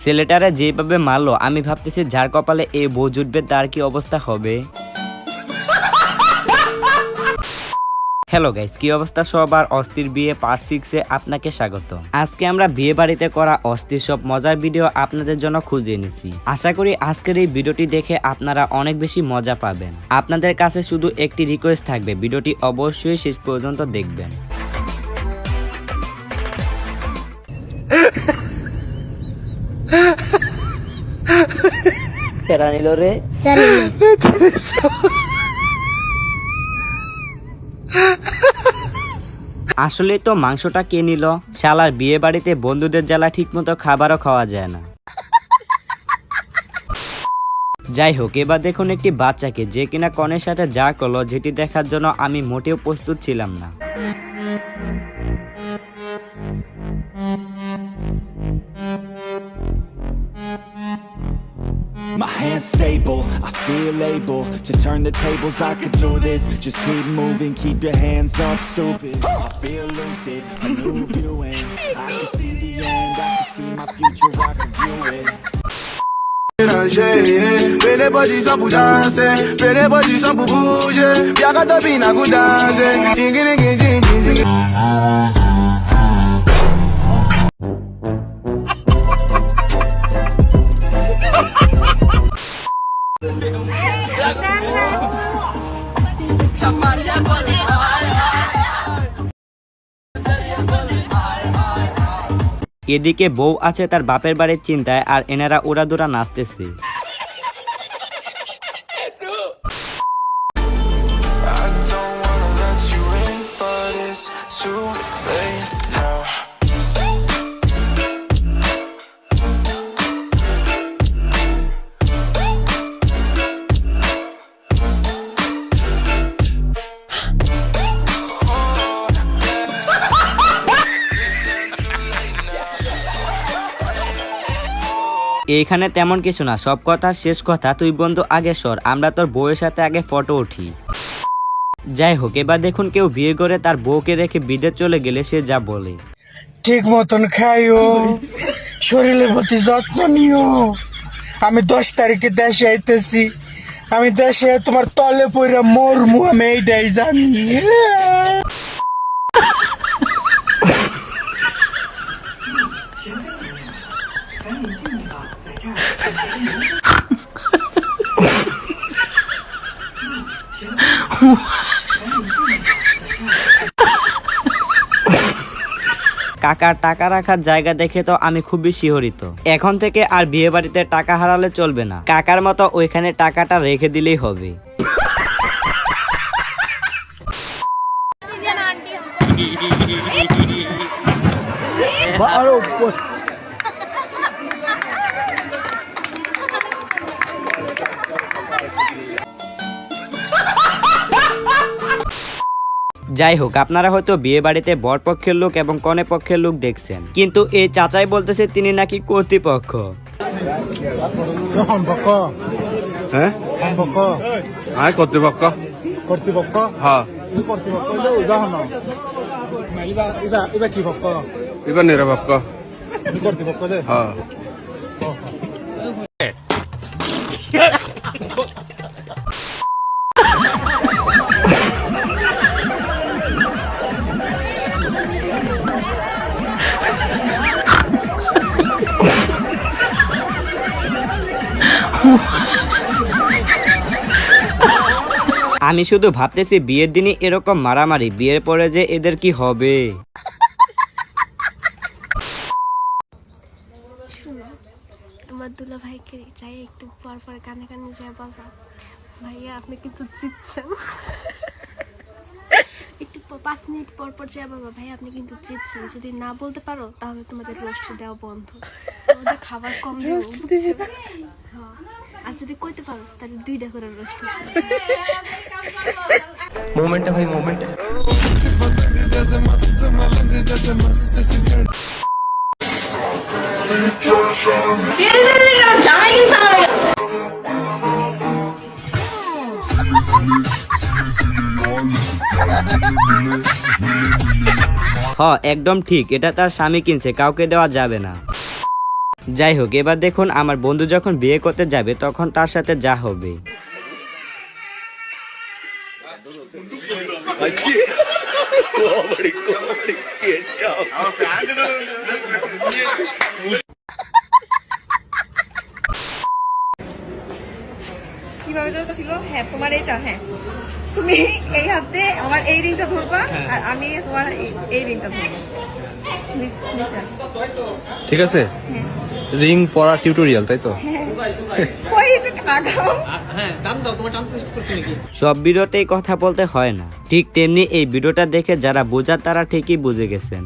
ছেলেটারে যেভাবে মারলো আমি ভাবতেছি যার কপালে এই বউ জুটবে তার কি অবস্থা হবে। হ্যালো গাইস, কি অবস্থা সবার? অস্থির বিয়ে পার্ট 6 এ আপনাকে স্বাগত। আজকে আমরা বিয়ে বাড়িতে করা অস্থির সব মজার ভিডিও আপনাদের জন্য খুঁজে এনেছি। আশা করি আজকের এই ভিডিওটি দেখে আপনারা অনেক বেশি মজা পাবেন। আপনাদের কাছে শুধু একটি রিকোয়েস্ট থাকবে, ভিডিওটি অবশ্যই শেষ পর্যন্ত দেখবেন। আসলে তো মাংসটা কে নিল? শালার বিয়ে বাড়িতে বন্ধুদের জ্বালা ঠিক মতো খাবারও খাওয়া যায় না। যাই হোক, এবার দেখুন একটি বাচ্চাকে যে কিনা কনের সাথে যা করলো, যেটি দেখার জন্য আমি মোটেও প্রস্তুত ছিলাম না। My hands stable, I feel able to turn the tables, I could do this. Just keep moving, keep your hands up, stupid. I feel lucid, a new viewing. I can see the end, I can see my future, I can view it. Pele body só por dança, pele body só por bouger. Piaga da bina com dança, ting. এদিকে বউ আছে তার বাপের বাড়ির চিন্তায়, আর এনারা উড়াদুরা নাচতেছে। এইখানে তেমন কিছু না, সব কথা শেষ কথা তুই বন্ধু আগে সর, আমরা তোর বউয়ের সাথে আগে ফটো উঠি। যাই হোক, এবার দেখুন কেউ বিয়ে করে তার বউকে রেখে বিদেশ চলে গেলে সে যা বলে। ঠিক মতন খাইও, শরীরের প্রতি যত্ন নিও। আমি 10 তারিখে দেশে আইতেছি, আমি দেশে তোমার তলে পইরা মরমু, আমি এইটাই জানি। কাকার টাকা রাখার জায়গা দেখে তো আমি খুবই শিহরিত। এখন থেকে আর বিয়ে বাড়িতে টাকা হারালে চলবে না, কাকার মতো ওইখানে টাকাটা রেখে দিলেই হবে। যাই হোক, আপনারা হয়তো বিয়ে বাড়িতে বর পক্ষের লোক এবং কনে পক্ষের লোক দেখছেন, কিন্তু এই চাচাই বলতেছে তিনি নাকি কর্তৃপক্ষ। হ্যাঁ আয় কর্তৃপক্ষ কর্তৃপক্ষ, হ্যাঁ এবার নিরপেক্ষ কর্তৃপক্ষ হ্যাঁ। আমি শুধু ভাবতেছি বিয়ের দিনই এরকম মারামারি, বিয়ের পরে যে এদের কি হবে। তোমার দুলা ভাইকে চাই একটু পর পর কানে কানে যায় বলবা, ভাইয়া আপনি কিন্তু জিতছেন। একটু 5 মিনিট পর পর যায় বলবা, ভাই আপনি কিন্তু জিতছেন। যদি না বলতে পারো তাহলে তোমাদের রোস্ট দেওয়া বন্ধ, তোমাদের খাবার কম দেবো, বুঝছো? হ্যাঁ, আর যদি কইতে পারো তাহলে 2টা করে রোস্ট। মোমেন্টটা ভাই, মোমেন্টটা একদম ঠিক, এটা তার স্বামী কিনছে, কাউকে দেওয়া যাবে না। যাই হোক, এবার দেখুন আমার বন্ধু যখন বিয়ে করতে যাবে তখন তার সাথে যা হবে। কিভাবে ছিল? হ্যাঁ, তোমার এইটা, হ্যাঁ তুমি এই হাতে আমার এই রিংটা ধরবা আর আমি তোমার এই রিংটা ধরবো। নিচে আসো। ঠিক আছে, রিং পরা টিউটোরিয়াল, তাই তো? ওই একটু আগাও। সব ভিডিওতেই কথা বলতে হয় না, ঠিক তেমনি এই ভিডিওটা দেখে যারা বোঝার তারা ঠিকই বুঝে গেছেন।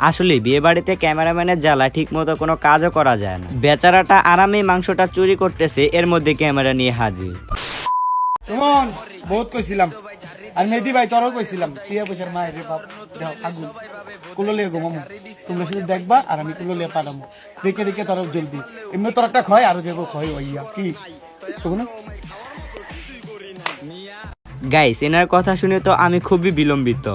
আসলে বিয়ে বাড়িতে ক্যামেরাম্যানের জ্বালা ঠিক মতো কোনো কাজও করা যায় না। বেচারাটা আরামে মাংসটা চুরি করতেছে, এর মধ্যে ক্যামেরা নিয়ে হাজির। সুমন, বহুত কইছিলাম আর মেহেদি ভাই তোরও কইছিলাম, টিয়া পয়সার মায়ের বাপ দাও আগুন কুলো লিয়ে ঘুমামো, তোমরা শুধু দেখবা আর আমি কুলো লিয়ে পাঠাবো, দেখে দেখে তোর জলদি এমনি তোর একটা ক্ষয় আরো দেবো ক্ষয় হইয়া কি তখন। গাইস, এনার কথা শুনে তো আমি খুবই বিলম্বিত।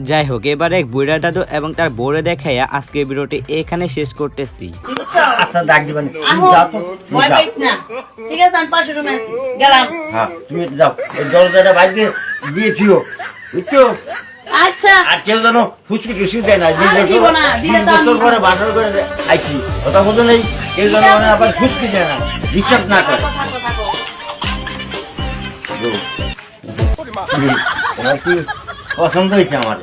যাই হোক, এবার এক বুড়া দাদু এবং তার বউরে দেখাইয়া আজকে ভিডিওটি এখানে শেষ করতেছি। আচ্ছা ডাক দিবেন, তুমি যাও তো, ভয় পাইছ না, ঠিক আছে? আমি পাশে রুমে আছি, গেলাম। হ্যাঁ, তুমি যাও, এই দরজাটা বাইরে দিয়ে দিও, বুঝছো? আচ্ছা। আর কেউ যেন ফুচকি টুচকি দেয় না, দিব না, দিলে তো আমি করে বাসর করে আইছি, কথা বলতো নেই, কেউ যেন আবার ফুচকি দেয় না, ডিস্টার্ব না করে। তোমার কি পছন্দ হয়েছে আমার?